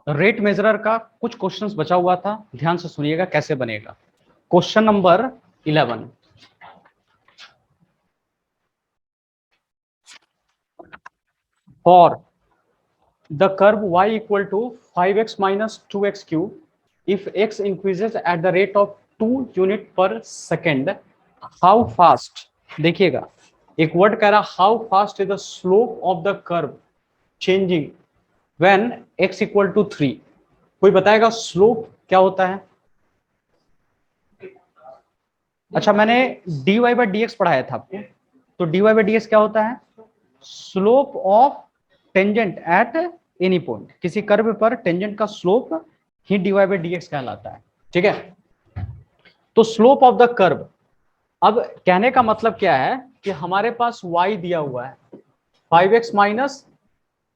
Rate मेजरर का कुछ questions बचा हुआ था, ध्यान से सुनिएगा कैसे बनेगा। Question number 11, for the curve y equal to 5x minus 2x cube if x increases at the rate of 2 unit per second, how fast, देखिएगा एक वर्ड कह रहा how fast is the slope of the curve changing when x equal to 3। कोई बताएगा slope क्या होता है? अच्छा, मैंने dy बाई dx पढ़ाया था आपको, तो dy बाई dx क्या होता है? Slope of tangent at any point, किसी कर्व पर टेंजेंट का slope he dy by dx कहलाता है। ठीक है, तो स्लोप ऑफ द कर्व, अब कहने का मतलब क्या है कि हमारे पास y दिया हुआ है 5x माइनस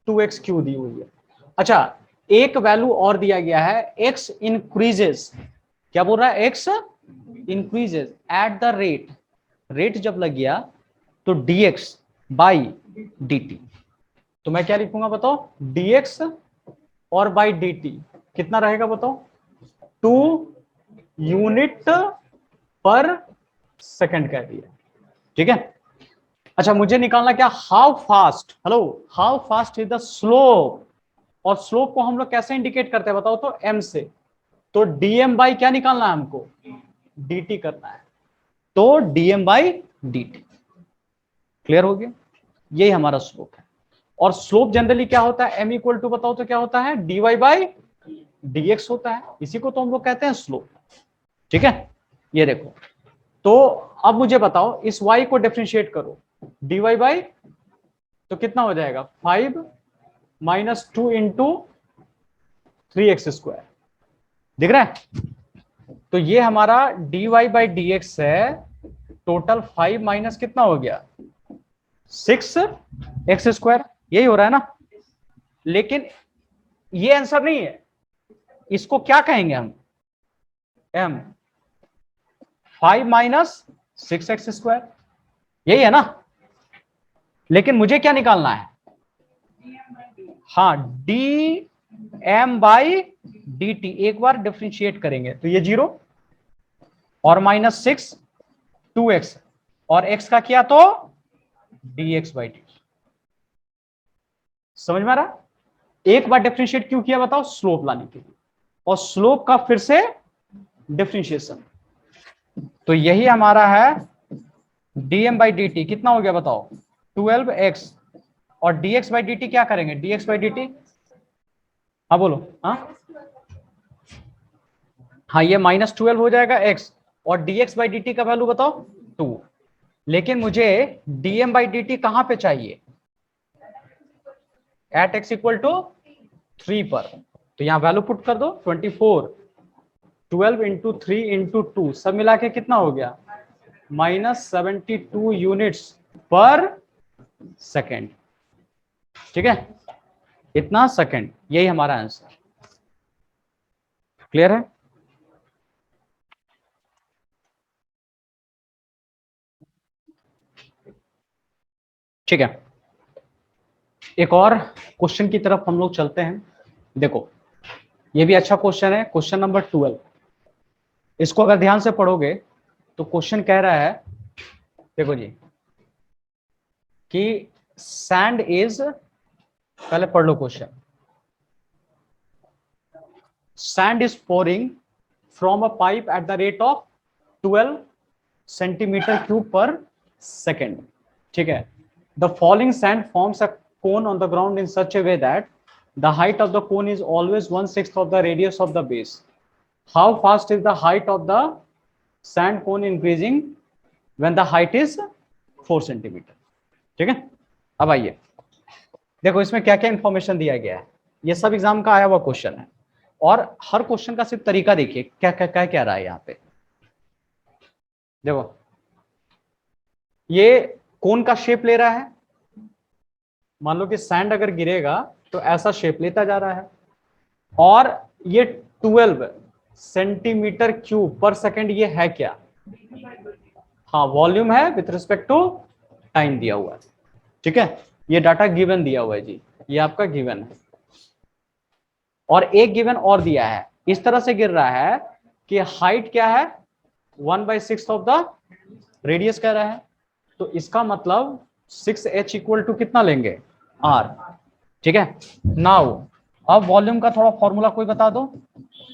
2x क्यू दी हुई है। अच्छा, एक वैल्यू और दिया गया है x इंक्रीजेस, क्या बोल रहा है? x increases eight the rate, rate जब लग गया तो dx बाई dt, तो मैं क्या लिखूंगा बताओ? dx और बाई dt कितना रहेगा बताओ? 2 यूनिट पर सेकंड कह दिया। ठीक है, अच्छा मुझे निकालना क्या? How fast, hello, how fast is the slope, और स्लोप को हम लोग कैसे इंडिकेट करते हैं बताओ तो? m से, तो dm बाई क्या निकालना है हमको? dt करना है, तो dm बाई dt। क्लियर हो गया? यही हमारा स्लोप है। और स्लोप जनरली क्या होता है? m इक्वल टू बताओ तो क्या होता है? dy बाई dx होता है, इसी को तो हम लोग कहते हैं स्लोप। ठीक है, ये देखो, तो अब मुझे बताओ इस y को डिफरेंशिएट करो, dy बाई, तो कितना हो जाएगा? 5 माइनस 2 इंटू 3x स्क्वायर, दिख रहा है? तो ये हमारा dy बाई dx है, टोटल 5 माइनस कितना हो गया? 6x स्क्वायर, यही हो रहा है ना? लेकिन ये आंसर नहीं है, इसको क्या कहेंगे हम? m 5 माइनस 6x स्क्वायर, यही है ना? लेकिन मुझे क्या निकालना है? हाँ, D M by D T, एक बार डिफ्रेंशिएट करेंगे तो ये 0 और माइनस 6 2x, और x का किया तो dx बाई डी। समझ में आ रहा? एक बार डिफ्रेंशिएट क्यों किया बताओ? स्लोप लाने के लिए, और स्लोप का फिर से डिफ्रेंशिएशन, तो यही हमारा है dm बाई डी टी। कितना हो गया बताओ? 12x, और dx बाई डी टी क्या करेंगे? dx बाई डी टी, हाँ बोलो, हाँ ये -12 हो जाएगा x, और dx बाई डी टी का वैल्यू बताओ 2। लेकिन मुझे dm बाई डी टी कहां पे चाहिए? एट x इक्वल टू 3 पर, तो यहां वैल्यू पुट कर दो 24, 12 इंटू 3 इंटू 2, सब मिला के कितना हो गया? -72 यूनिट्स पर सेकेंड। ठीक है, इतना सेकेंड, यही हमारा आंसर। क्लियर है? ठीक है, एक और क्वेश्चन की तरफ हम लोग चलते हैं। देखो, ये भी अच्छा क्वेश्चन है, क्वेश्चन नंबर 12। इसको अगर ध्यान से पढ़ोगे तो क्वेश्चन कह रहा है, देखो जी, कि सैंड इज, पहले पढ़ लो question. Sand is pouring from a pipe at the rate of 12 centimetre cube per second. ठीक है, the falling sand forms a cone on the ground in such a way that the height of the cone is always 1/6 of the radius of the base. How fast is the height of the sand cone increasing when the height is 4 centimetre? ठीक है, अब आइए देखो इसमें क्या क्या information दिया गया है। ये सब एग्जाम का आया हुआ क्वेश्चन है, और हर क्वेश्चन का सिर्फ तरीका देखिए क्या क्या क्या क्या रहा है यहाँ पे। देखो, ये कोन का शेप ले रहा है, मान लो कि सैंड अगर गिरेगा तो ऐसा शेप लेता जा रहा है, और ये 12 सेंटीमीटर क्यूब पर सेकेंड, ये है क्या? हाँ, वॉल्यूम है विथ रिस्पेक्ट टू टाइम दिया हुआ है। ठीक है, ये डाटा गिवन दिया हुआ है जी, ये आपका गिवन है। और एक गिवन और दिया है, इस तरह से गिर रहा है कि हाइट क्या है 1/6 ऑफ द रेडियस कह रहा है, तो इसका मतलब 6h इक्वल टू कितना लेंगे r। ठीक है, नाउ अब वॉल्यूम का थोड़ा फॉर्मूला कोई बता दो।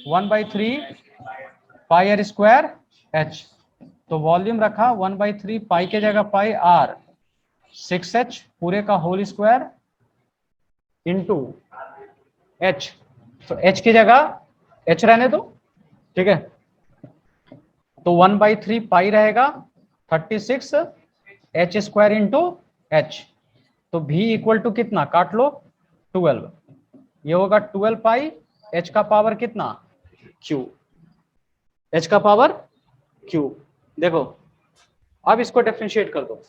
1/3 पाई आर स्क्वायर h, तो वॉल्यूम रखा 1/3 पाई के जगह पाई r 6h पूरे का होल स्क्वायर इंटू h, तो h की जगह h रहने दो। ठीक है, तो 1/3 पाई रहेगा 36 h स्क्वायर इंटू h, तो v इक्वल टू कितना काट लो 12, ये होगा 12 पाई h का पावर कितना q, h का पावर q। देखो अब इसको डिफरेंशिएट कर दो,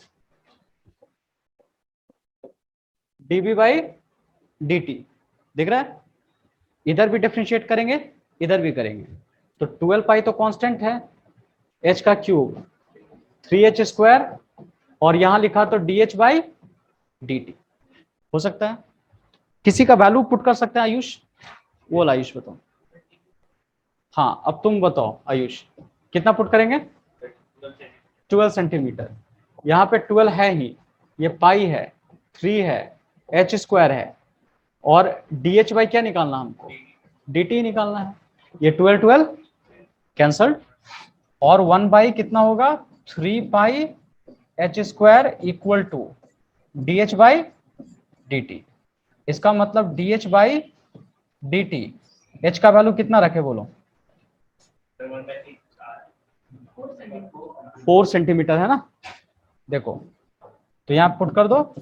dv बाई dt दिख रहा है, इधर भी डिफरेंशिएट करेंगे इधर भी करेंगे, तो 12 पाई तो कांस्टेंट है, h का क्यूब 3h स्क्वायर, और यहां लिखा तो dh बाई dt हो सकता है। किसी का वैल्यू पुट कर सकते हैं आयुष, वो आयुष बताओ। हाँ अब तुम बताओ आयुष, कितना पुट करेंगे 12 सेंटीमीटर, यहाँ पे 12 है ही, ये पाई है 3 है h स्क्वायर है, और dh बाई क्या निकालना हमको dt निकालना है, ये 12 12 कैंसल्ड, और 1 बाई कितना होगा 3 pi h square equal to dh by dt, इसका मतलब dh बाई dt, h का वैल्यू कितना रखे बोलो 4 सेंटीमीटर है ना। देखो तो यहाँ पुट कर दो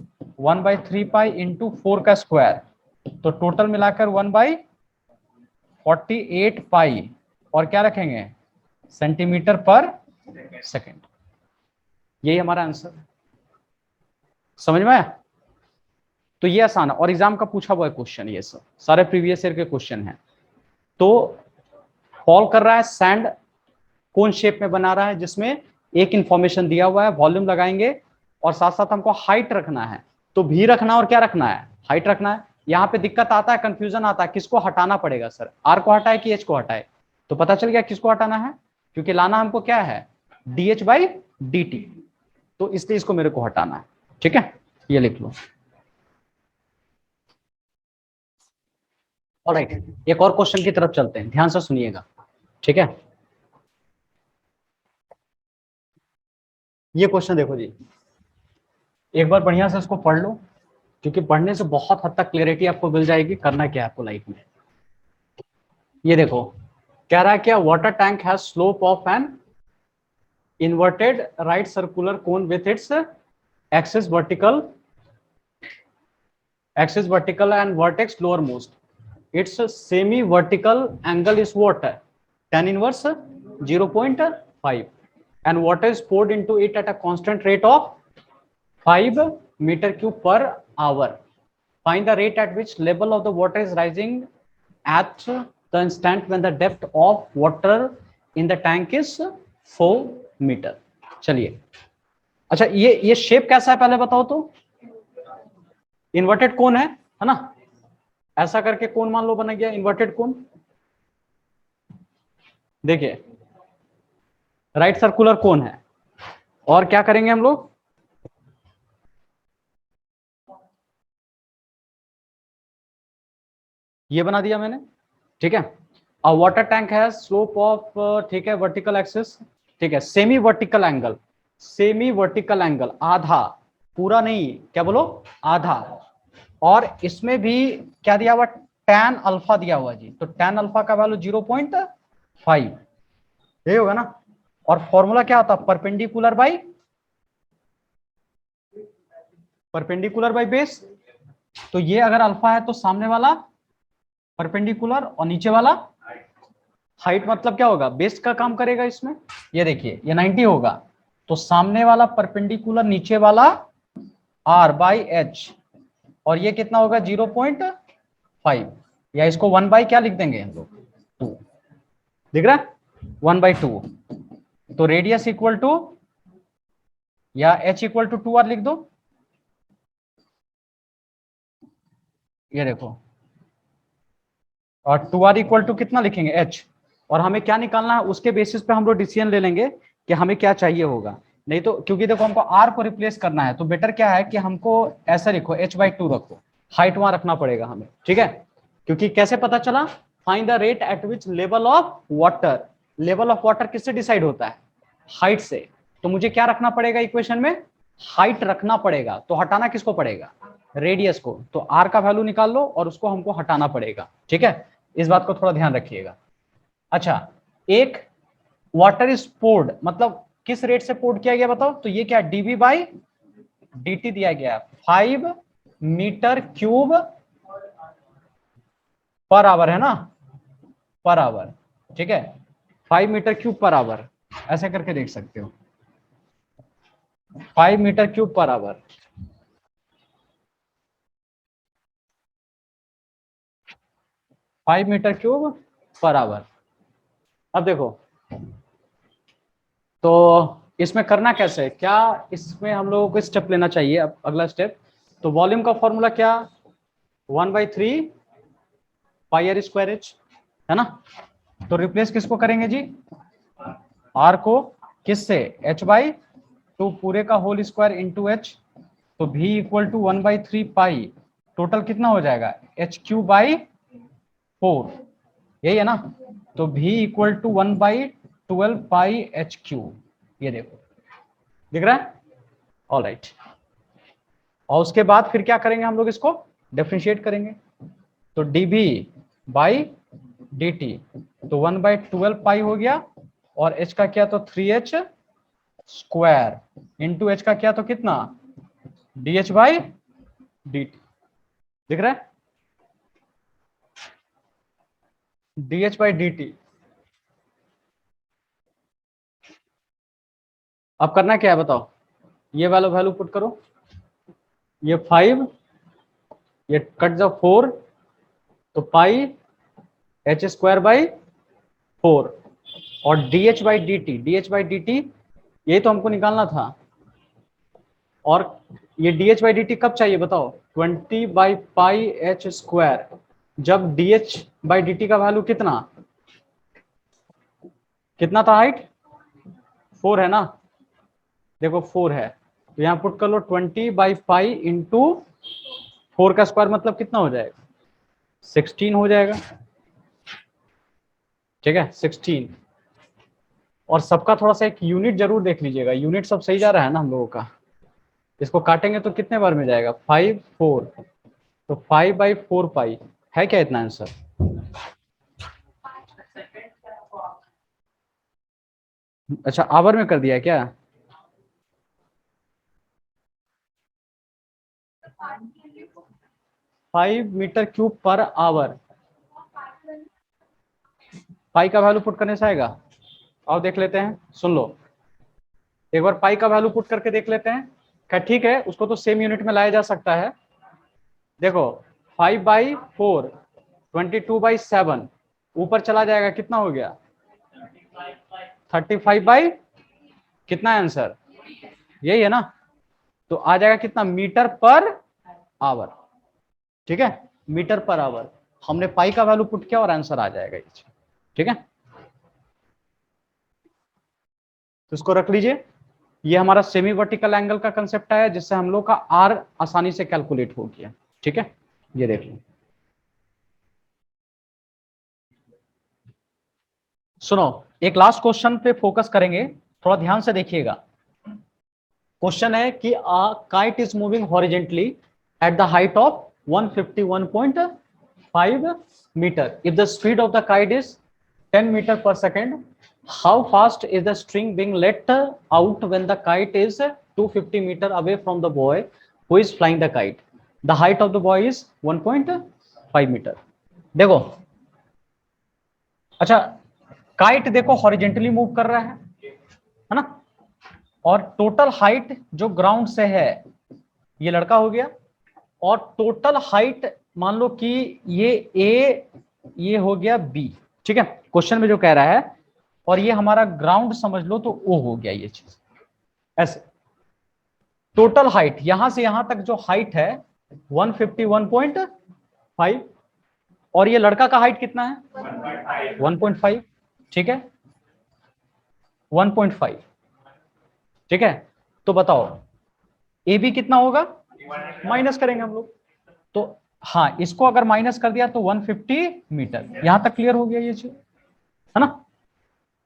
1/3 पाई इंटू 4 का स्क्वायर, तो टोटल मिलाकर 1/48 पाई, और क्या रखेंगे सेंटीमीटर पर सेकेंड, यही हमारा आंसर है। समझ में आया, तो ये आसान है और एग्जाम का पूछा हुआ क्वेश्चन, ये सब सारे प्रीवियस ईयर के क्वेश्चन हैं। तो फॉल कर रहा है सैंड कौन शेप में बना रहा है, जिसमें एक इंफॉर्मेशन दिया हुआ है, वॉल्यूम लगाएंगे और साथ साथ हमको हाइट रखना है, तो भी रखना और क्या रखना है हाइट रखना है। यहाँ पे दिक्कत आता है, कंफ्यूजन आता है, किसको हटाना पड़ेगा सर, आर को हटाए कि एच को हटाए, तो पता चल गया किसको हटाना है, क्योंकि लाना हमको क्या है dh बाई dt, तो इसलिए इसको मेरे को हटाना है। ठीक है, ये लिख लो। ऑलराइट, एक और क्वेश्चन की तरफ चलते हैं, ध्यान से सुनिएगा। ठीक है, ये क्वेश्चन देखो जी, एक बार बढ़िया से इसको पढ़ लो, क्योंकि पढ़ने से बहुत हद तक क्लियरिटी आपको मिल जाएगी करना क्या है आपको लाइफ में। ये देखो कह रहा है क्या, water tank has slope of an inverted right circular cone with its axis vertical and vertex lower most, its semi vertical angle is what, tan inverse 0.5, and water is poured into it at a constant rate of 5 meter cube per hour. Find the rate at which level of the water is rising at the instant when the depth of water in the tank is 4 meter. चलिए अच्छा, ये shape कैसा है पहले बताओ तो, inverted कोन है ना, ऐसा करके कोन मान लो बना गया इन्वर्टेड कोन। देखिए राइट सर्कुलर कोन है, और क्या करेंगे हम लोग, ये बना दिया मैंने। ठीक है, अ वाटर टैंक है स्लोप ऑफ, ठीक है वर्टिकल एक्सिस, ठीक है सेमी वर्टिकल एंगल आधा, पूरा नहीं, क्या बोलो आधा, और इसमें भी क्या दिया हुआ tan अल्फा दिया हुआ जी, तो tan अल्फा का वैल्यू 0.5, यही होगा ना। और फॉर्मूला क्या होता है परपेंडिकुलर बाई बेस, तो ये अगर अल्फा है तो सामने वाला परपेंडिकुलर और नीचे वाला हाइट, मतलब क्या होगा बेस का काम करेगा इसमें। ये देखिए ये 90 होगा, तो सामने वाला परपेंडिकुलर नीचे वाला r बाई एच, और ये कितना होगा 0.5, या इसको 1 बाई क्या लिख देंगे हम लोग 2, दिख रहा है 1/2, तो रेडियस इक्वल टू या h इक्वल टू 2r लिख दो। ये देखो और 2r इक्वल टू कितना लिखेंगे h, और हमें क्या निकालना है उसके बेसिस पे हम लोग डिसीजन ले लेंगे कि हमें क्या चाहिए होगा। नहीं तो क्योंकि देखो हमको r को रिप्लेस करना है तो बेटर क्या है कि हमको ऐसा लिखो h/2 रखो, हाइट वहां रखना पड़ेगा हमें, ठीक है। क्योंकि कैसे पता चला, find the rate at which level of water, level of water किससे डिसाइड होता है, हाइट से। तो मुझे क्या रखना पड़ेगा इक्वेशन में, हाइट रखना पड़ेगा। तो हटाना किसको पड़ेगा, रेडियस को। तो r का वैल्यू निकाल लो और उसको हमको हटाना पड़ेगा, ठीक है। इस बात को थोड़ा ध्यान रखिएगा। अच्छा, एक वाटर इज पोर्ड मतलब किस रेट से पोर्ड किया गया बताओ, तो ये क्या dv/dt दिया गया 5 मीटर क्यूब पर आवर, है ना, पर आवर, ठीक है। 5 मीटर क्यूब पर आवर, ऐसे करके देख सकते हो, 5 metre cube per hour. Five metre cube per hour. अब देखो, तो इसमें करना कैसे है, क्या इसमें हम लोगों को स्टेप लेना चाहिए। अब अगला स्टेप, तो वॉल्यूम का फॉर्मूला क्या, 1/3 πr²h, है ना। तो रिप्लेस किसको करेंगे जी, r को किससे, h/2 पूरे का होल स्क्वायर इंटू h। तो v इक्वल टू 1/3 टोटल कितना हो जाएगा, h³/4, यही है ना। तो v इक्वल टू 1/12 πh³, ये देखो दिख रहा है, ऑल राइट। और उसके बाद फिर क्या करेंगे हम लोग, इसको डिफरेंशिएट करेंगे। तो dv/dt तो 1/12 हो गया, और h का क्या तो 3h² इंटू h का क्या तो कितना dh/dt, दिख रहा है, dh/dt। अब करना क्या है बताओ, ये वाला वैल्यू पुट करो, ये 5, ये कट जाओ 4, तो πh²/4, और dh/dt ये तो हमको निकालना था। और ये dh/dt कब चाहिए बताओ, 20/πh², जब dh/dt का वैल्यू कितना कितना था, हाइट 4 है ना, देखो 4 है, तो यहाँ पुट कर लो 20/π इंटू 4 का स्क्वायर मतलब कितना हो जाएगा, 16 हो जाएगा, ठीक है 16। और सबका थोड़ा सा एक यूनिट जरूर देख लीजिएगा, यूनिट सब सही जा रहा है ना हम लोगों का। इसको काटेंगे तो कितने बार में जाएगा, 5 4, तो 5/4 है क्या इतना आंसर। अच्छा, आवर में कर दिया है क्या, 5 मीटर क्यूब पर आवर, पाई का वैल्यू पुट करने से आएगा। आओ देख लेते हैं, सुन लो एक बार पाई का वैल्यू पुट करके देख लेते हैं। क्या ठीक है, उसको तो सेम यूनिट में लाया जा सकता है। देखो 5/4 22/7 ऊपर चला जाएगा, कितना हो गया 35 कितना है आंसर, यही है ना। तो आ जाएगा कितना, मीटर पर आवर, ठीक है, मीटर पर आवर। हमने पाई का वैल्यू पुट किया और आंसर आ जाएगा ये, ठीक है। तो इसको रख लीजिए, ये हमारा सेमी वर्टिकल एंगल का कंसेप्ट है, जिससे हम लोग का आर आसानी से कैलकुलेट हो गया, ठीक है। ये देख लो, सुनो एक लास्ट क्वेश्चन पे फोकस करेंगे, थोड़ा ध्यान से देखिएगा। क्वेश्चन है कि kite is moving horizontally at the height of 151.5 metre, if the speed of the kite is 10 metre per second, how fast is the string being let out when the kite is 250 meter away from the boy who is flying the kite, the height of the boy is 1.5 metre. देखो, अच्छा kite देखो horizontally move कर रहा है ना, और total height जो ground से है ये लड़का हो गया, और टोटल हाइट मान लो कि ये ए, ये हो गया बी, ठीक है, क्वेश्चन में जो कह रहा है, और ये हमारा ग्राउंड समझ लो तो ओ हो गया ये चीज। ऐसे टोटल हाइट यहां से यहां तक जो हाइट है 151.5, और ये लड़का का हाइट कितना है 1.5, ठीक है 1.5, ठीक है। तो बताओ ए बी कितना होगा, माइनस करेंगे हम लोग। तो हाँ, इसको अगर माइनस कर दिया तो 150 मीटर। यहां तक क्लियर हो गया ये चीज, है ना।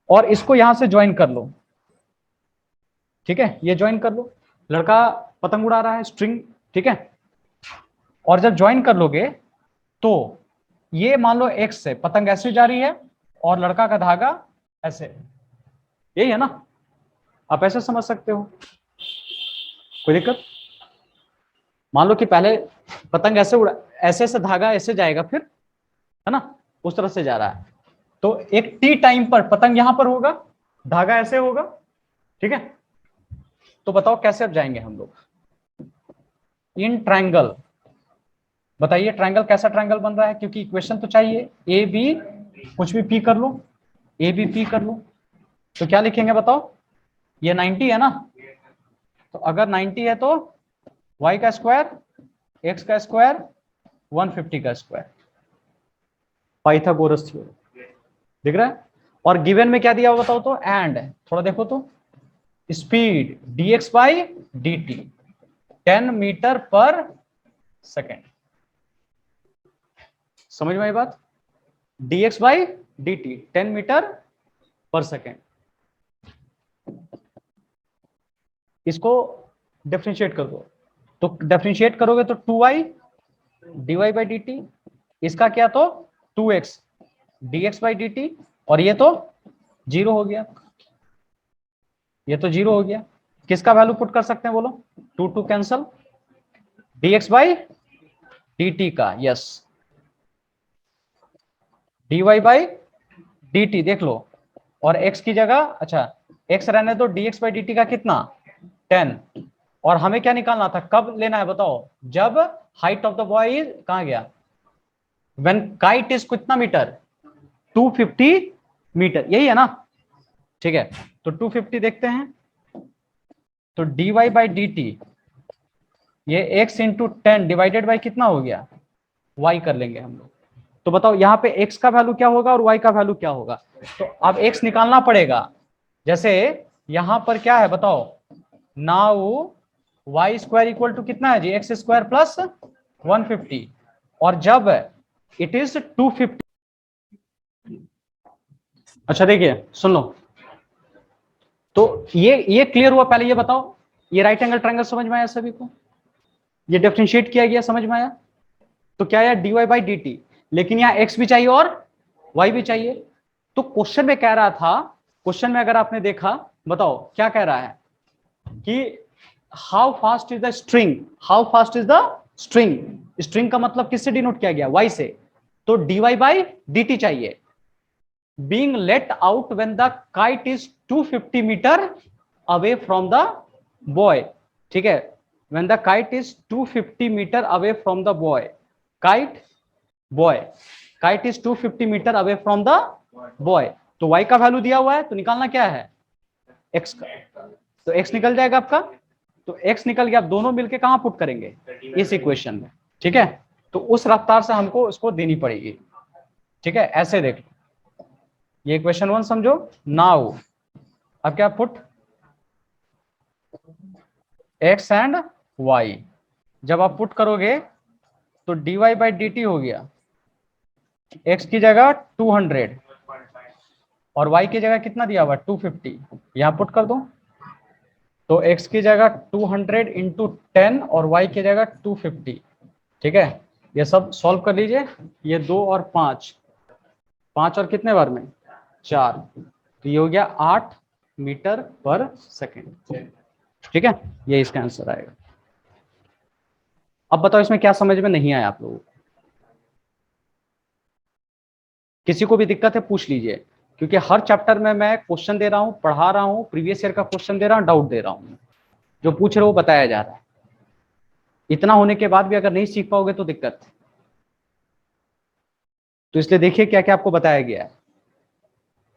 और इसको यहां से ज्वाइन कर लो, ठीक है, ये ज्वाइन कर लो। लड़का पतंग उड़ा रहा है, स्ट्रिंग, ठीक है। और जब ज्वाइन कर लोगे तो ये मान लो एक्स से पतंग ऐसे जा रही है और लड़का का धागा ऐसे, यही है ना। आप ऐसे समझ सकते हो, कोई दिक्कत। मान लो कि पहले पतंग ऐसे उड़ा, ऐसे से धागा ऐसे जाएगा, फिर है ना उस तरह से जा रहा है। तो एक टी टाइम पर पतंग यहां पर होगा, धागा ऐसे होगा, ठीक है। तो बताओ कैसे अब जाएंगे हम लोग इन ट्रायंगल। बताइए ट्रायंगल कैसा ट्रायंगल बन रहा है, क्योंकि इक्वेशन तो चाहिए। ए बी, कुछ भी पी कर लो, ए बी पी कर लो। तो क्या लिखेंगे बताओ, ये 90 है ना। तो अगर 90 है तो y का स्क्वायर, x का स्क्वायर, 150 का स्क्वायर, पाइथागोरस थ्योरम, दिख रहा है। और गिवन में क्या दिया हुआ बताओ तो, एंड थोड़ा देखो तो, speed dx by dt 10 metre per second. समझ में आई बात, dx by dt 10 metre per second. इसको डिफरेंशिएट कर दो, तो डिफरेंशिएट करोगे तो 2y dy बाई dt, इसका क्या तो 2x dx बाई dt, और ये तो 0 हो गया, ये तो 0 हो गया। किसका वैल्यू पुट कर सकते हैं बोलो, 2 कैंसल, dx बाई dt का, यस dy बाई dt देख लो, और x की जगह, अच्छा x रहने दो, dx बाई dt का कितना 10। और हमें क्या निकालना था, कब लेना है बताओ, जब height of the boy is, कहां गया, व्हेन काइट इज कितना मीटर 250 मीटर, यही है ना, ठीक है। तो 250 देखते हैं, तो dy बाई dt ये x इंटू 10 डिवाइडेड बाई कितना हो गया, y कर लेंगे हम लोग। तो बताओ यहाँ पे x का वैल्यू क्या होगा और y का वैल्यू क्या होगा। तो अब x निकालना पड़ेगा, जैसे यहां पर क्या है बताओ, now y square equal to कितना है जी, एक्स स्क्वायर प्लस 150, और जब इट इज 250। अच्छा देखिए सुन लो, तो ये क्लियर हुआ, पहले ये बताओ, ये राइट एंगल ट्रायंगल समझ में आया सभी को, ये डिफरेंशिएट किया गया समझ में आया। तो क्या है dy बाई dt, लेकिन यहाँ x भी चाहिए और y भी चाहिए। तो क्वेश्चन में कह रहा था, क्वेश्चन में अगर आपने देखा, बताओ क्या कह रहा है कि how fast is the string, how fast is the string, string का मतलब किससे डिनोट किया गया, y से। तो dy बाई dt चाहिए, being let out when the kite is 250 meter away from the boy, ठीक है, when the kite is 250 meter away from the boy, kite boy, kite is 250 meter away from the boy। तो y का value दिया हुआ है, तो निकालना क्या है x का, तो x निकल जाएगा आपका। तो x निकल गया, आप दोनों मिलके कहां पुट करेंगे, इस इक्वेशन में, ठीक है। तो उस रफ्तार से हमको उसको देनी पड़ेगी, ठीक है। ऐसे देख लो, ये इक्वेशन 1 समझो। नाउ अब क्या पुट x एंड y, जब आप पुट करोगे तो dy बाई dt हो गया, x की जगह 200 और y की जगह कितना दिया हुआ 250, यहां पुट कर दो। तो x की जगह 200 इंटू 10 और y की जगह 250, ठीक है। ये सब सॉल्व कर लीजिए, ये 2 और 5, 5 और कितने बार में 4, तो ये हो गया 8 मीटर पर सेकेंड, ठीक है। ये इसका आंसर आएगा। अब बताओ इसमें क्या समझ में नहीं आया आप लोगों को, किसी को भी दिक्कत है पूछ लीजिए, क्योंकि हर चैप्टर में मैं क्वेश्चन दे रहा हूं, पढ़ा रहा हूं, प्रीवियस ईयर का क्वेश्चन दे रहा हूं, डाउट दे रहा हूं, जो पूछ रहे हो वो बताया जा रहा है। इतना होने के बाद भी अगर नहीं सीख पाओगे तो दिक्कत। तो इसलिए देखिए क्या क्या आपको बताया गया है।